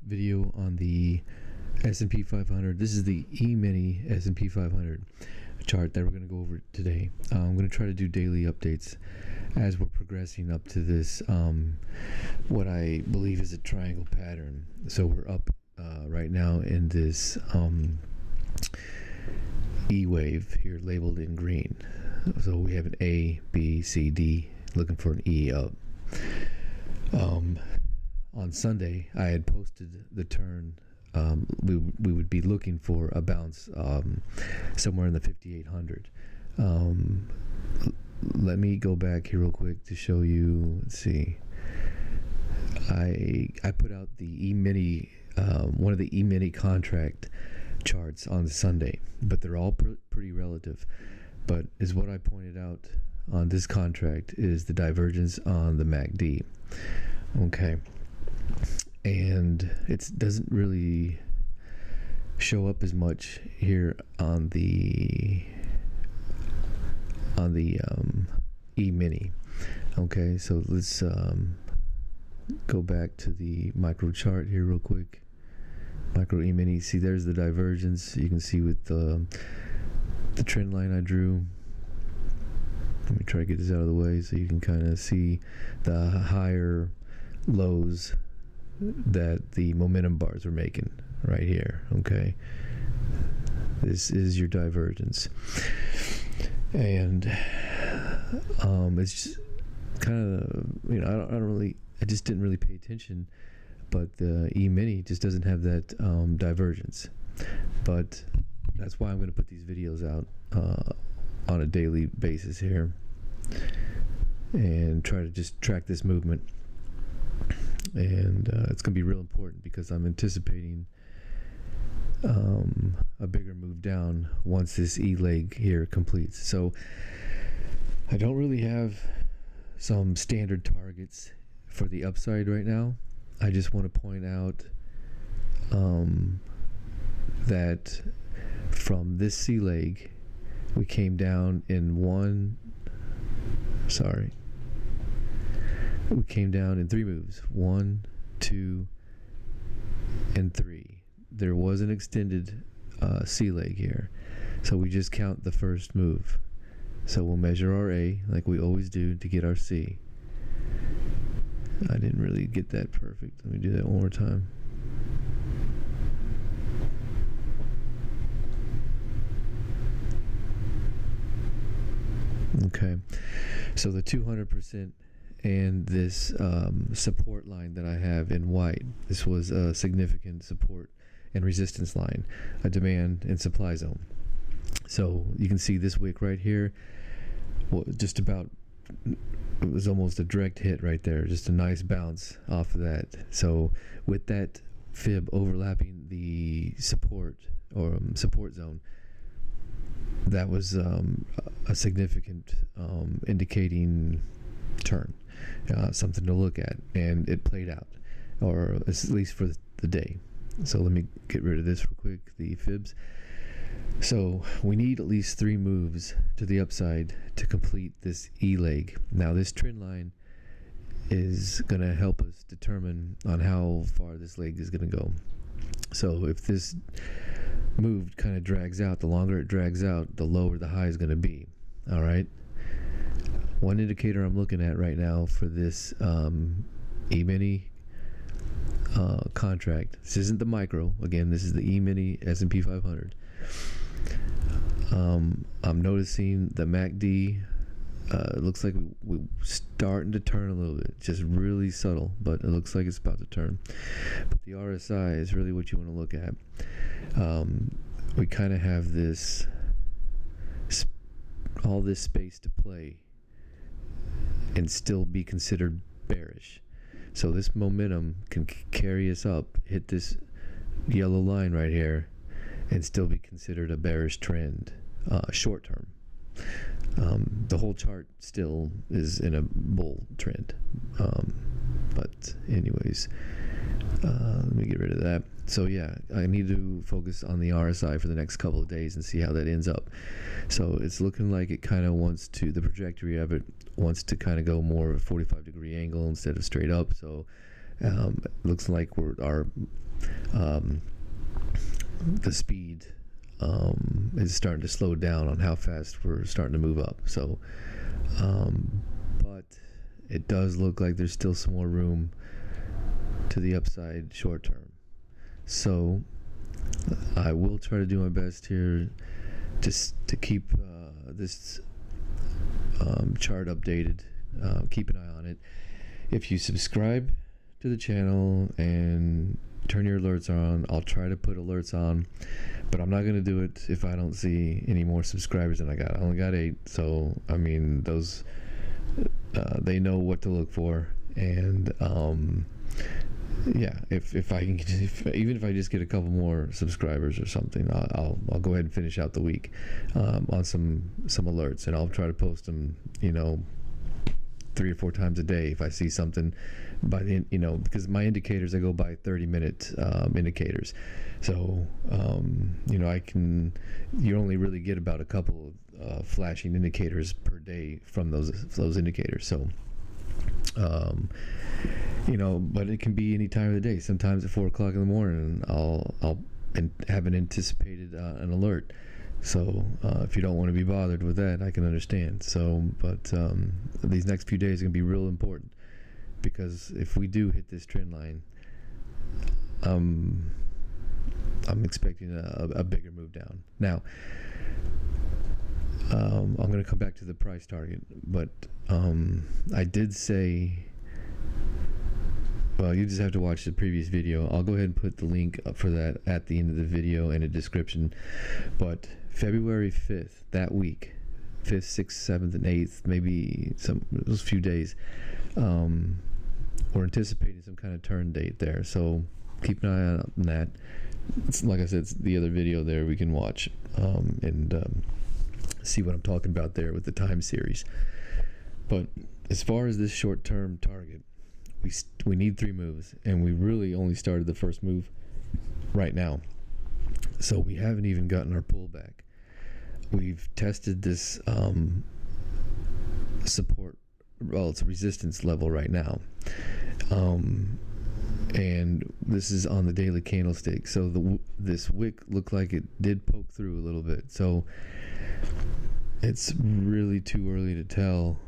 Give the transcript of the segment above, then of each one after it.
video on the S&P 500. This is the E-mini S&P 500 chart that we're going to go over today. I'm going to try to do daily updates as we're progressing up to this what I believe is a triangle pattern. So we're up right now in this E wave here labeled in green. So we have an A, B, C, D, looking for an E up. On Sunday, I had posted the turn. We would be looking for a bounce somewhere in the 5,800. Let me go back here real quick to show you. Let's see. I put out the E-mini, one of the E-mini contract charts on Sunday, but they're all pretty relative. But is what I pointed out on this contract is the divergence on the MACD. Okay. And it doesn't really show up as much here on the E-mini. Okay, so let's go back to the micro chart here real quick. Micro E-mini. See, there's the divergence. You can see with the trend line I drew. Let me try to get this out of the way so you can kind of see the higher lows that the momentum bars are making right here. Okay, this is your divergence, and it's just kind of, I just didn't really pay attention, but the E-mini just doesn't have that divergence. But that's why I'm going to put these videos out on a daily basis here and try to just track this movement. And it's going to be real important because I'm anticipating a bigger move down once this E leg here completes. So I don't really have some standard targets for the upside right now. I just want to point out that from this C leg we came down in we came down in 3 moves. 1, 2, and 3. There was an extended C leg here. So we just count the first move. So we'll measure our A like we always do to get our C. I didn't really get that perfect. Let me do that one more time. Okay. So the 200% and this support line that I have in white, this was a significant support and resistance line, a demand and supply zone. So you can see this wick right here, just about, it was almost a direct hit right there, just a nice bounce off of that. So with that fib overlapping the support or support zone, that was a significant indicating turn, something to look at, and it played out, or at least for the day. So let me get rid of this real quick, the fibs. So we need at least 3 moves to the upside to complete this E leg. Now this trend line is going to help us determine on how far this leg is going to go. So if this move kind of drags out, the longer it drags out, the lower the high is going to be. All right. One indicator I'm looking at right now for this E-mini contract. This isn't the micro. Again, this is the E-mini S&P 500. I'm noticing the MACD. It looks like we're starting to turn a little bit, just really subtle, but it looks like it's about to turn. But the RSI is really what you want to look at. We kind of have this, all this space to play and still be considered bearish. So this momentum can carry us up, hit this yellow line right here, and still be considered a bearish trend, short term. The whole chart still is in a bull trend. But anyways, let me get rid of that. So yeah, I need to focus on the RSI for the next couple of days and see how that ends up. So it's looking like it kind of wants to, the trajectory of it wants to kind of go more of a 45-degree angle instead of straight up. So Looks like the speed is starting to slow down on how fast we're starting to move up. So, but it does look like there's still some more room to the upside short term. So I will try to do my best here just to keep this chart updated. Keep an eye on it. If you subscribe to the channel and turn your alerts on, I'll try to put alerts on, but I'm not going to do it if I don't see any more subscribers than I got. I only got 8, so I mean, those they know what to look for. And yeah, if I can, even if I just get a couple more subscribers or something, I'll go ahead and finish out the week on some alerts, and I'll try to post them, 3 or 4 times a day if I see something by the, because my indicators, I go by 30-minute indicators. So, you only really get about a couple of flashing indicators per day from those indicators. So, but it can be any time of the day. Sometimes at 4 o'clock in the morning, I'll have an anticipated an alert. So if you don't want to be bothered with that, I can understand. So, but these next few days are going to be real important, because if we do hit this trend line, I'm expecting a bigger move down. Now, I'm going to come back to the price target, but I did say, well, you just have to watch the previous video. I'll go ahead and put the link up for that at the end of the video in a description. But February 5th, that week, 5th, 6th, 7th, and 8th, maybe those few days, we're anticipating some kind of turn date there. So keep an eye on that. Like I said, it's the other video there we can watch and see what I'm talking about there with the time series. But as far as this short-term target, we need 3 moves, and we really only started the first move right now. So we haven't even gotten our pullback. We've tested this support, well, it's a resistance level right now. And this is on the daily candlestick. So this wick looked like it did poke through a little bit. So it's really too early to tell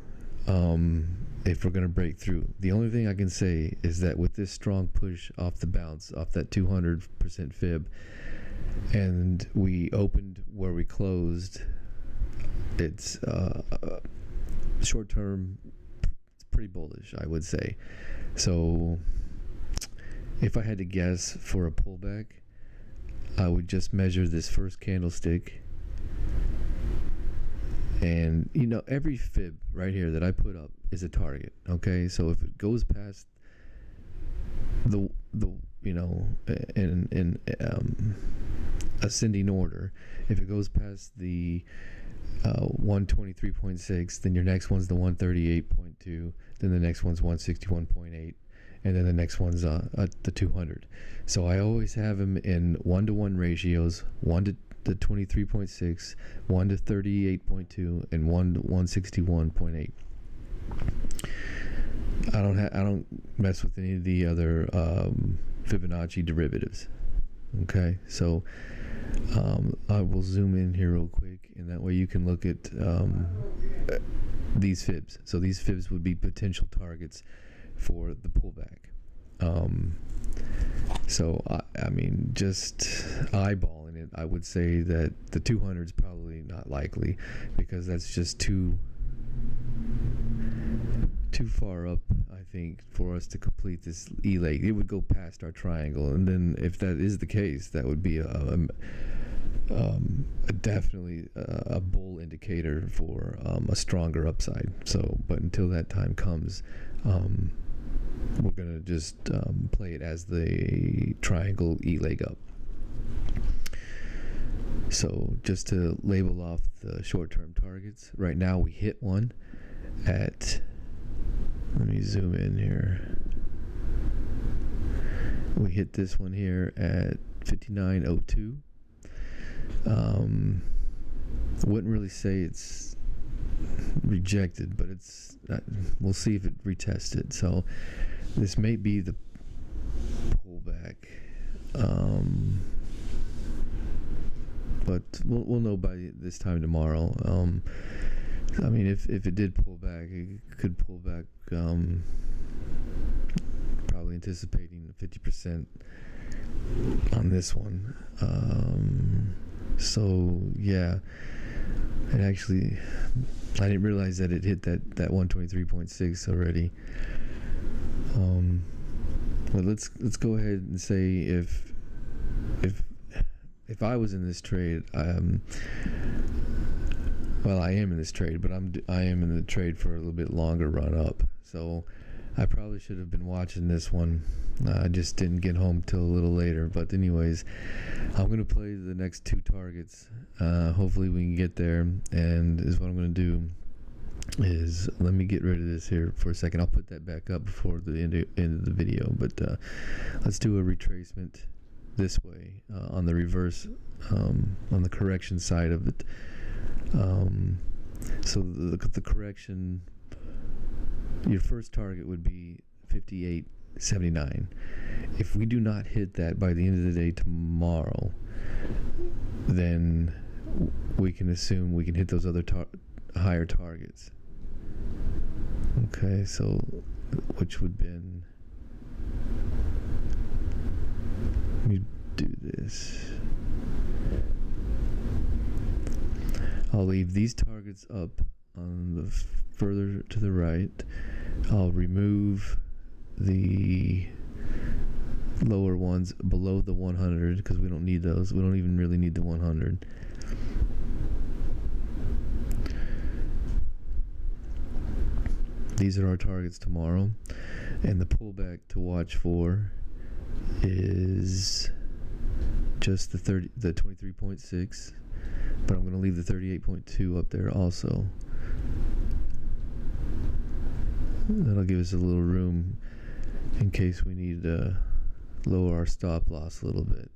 if we're going to break through. The only thing I can say is that with this strong push off the bounce, off that 200% fib, and we opened where we closed, it's short term, it's pretty bullish, I would say. So if I had to guess for a pullback, I would just measure this first candlestick. And every fib right here that I put up is a target. Okay, so if it goes past the in ascending order, if it goes past the 123.6, then your next one's the 138.2, then the next one's 161.8, and then the next one's the 200. So I always have them in 1-to-1 ratios, 1 to 23.6, 1 to 38.2, and 1 to 161.8. I don't mess with any of the other Fibonacci derivatives. Okay, so I will zoom in here real quick, and that way you can look at these fibs. So these fibs would be potential targets for the pullback. So I mean, just eyeballing it, I would say that the 200 is probably not likely, because that's just too far up, I think, for us to complete this E leg. It would go past our triangle, and then if that is the case, that would be definitely a bull indicator for a stronger upside. So, but until that time comes, we're gonna just play it as the triangle E leg up. So just to label off the short-term targets, right now we hit one at, let me zoom in here. We hit this one here at 59.02. Wouldn't really say it's rejected, but it's we'll see if it retests it. So this may be the But we'll know by this time tomorrow. I mean, if it did pull back, it could pull back. Probably anticipating 50% on this one. So yeah, it actually, I didn't realize that it hit that 123.6 already. But let's go ahead and say if I was in this trade, well, I am in this trade, but I am in the trade for a little bit longer run up. So I probably should have been watching this one. I just didn't get home till a little later. But anyways, I'm going to play the next two targets. Hopefully we can get there. And is what I'm going to do is, let me get rid of this here for a second. I'll put that back up before the end of the video. But let's do a retracement this way on the reverse, on the correction side of it. So the correction, your first target would be 58.79. If we do not hit that by the end of the day tomorrow, then we can assume we can hit those other higher targets. Okay, so which would been, let me do this. I'll leave these targets up on the further to the right. I'll remove the lower ones below the 100 because we don't need those. We don't even really need the 100. These are our targets tomorrow, and the pullback to watch for is just the 23.6, but I'm going to leave the 38.2 up there also. That'll give us a little room in case we need to lower our stop loss a little bit.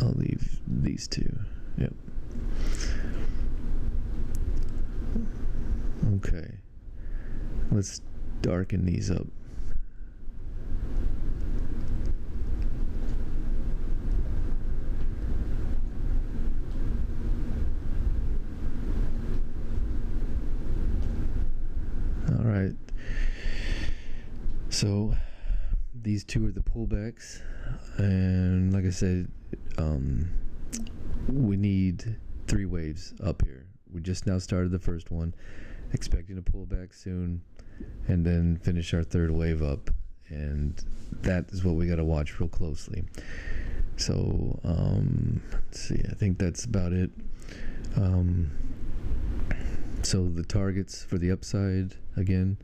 I'll leave these two. Yep. Okay. Let's darken these up. All right. So these two are the pullbacks, and like I said, we need 3 waves up here. We just now started the first one, expecting to pull back soon, and then finish our 3rd wave up, and that is what we got to watch real closely. So let's see, I think that's about it. So the targets for the upside again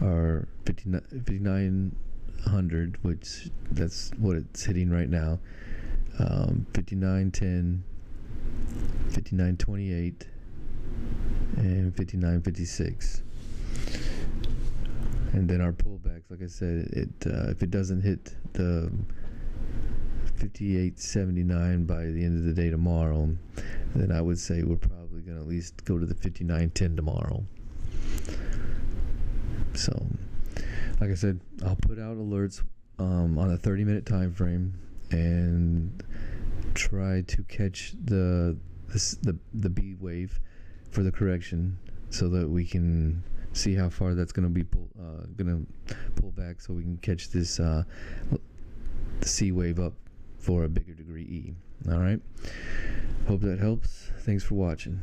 are 5,900, which that's what it's hitting right now. 59.10, 59.28, and 59.56. And then our pullbacks, like I said, if it doesn't hit the 58.79 by the end of the day tomorrow, then I would say we're probably going to at least go to the 59.10 tomorrow. So, like I said, I'll put out alerts on a 30-minute time frame and try to catch the B wave for the correction, so that we can see how far that's going to be pull back, so we can catch this the C wave up for a bigger degree E. All right. Hope that helps. Thanks for watching.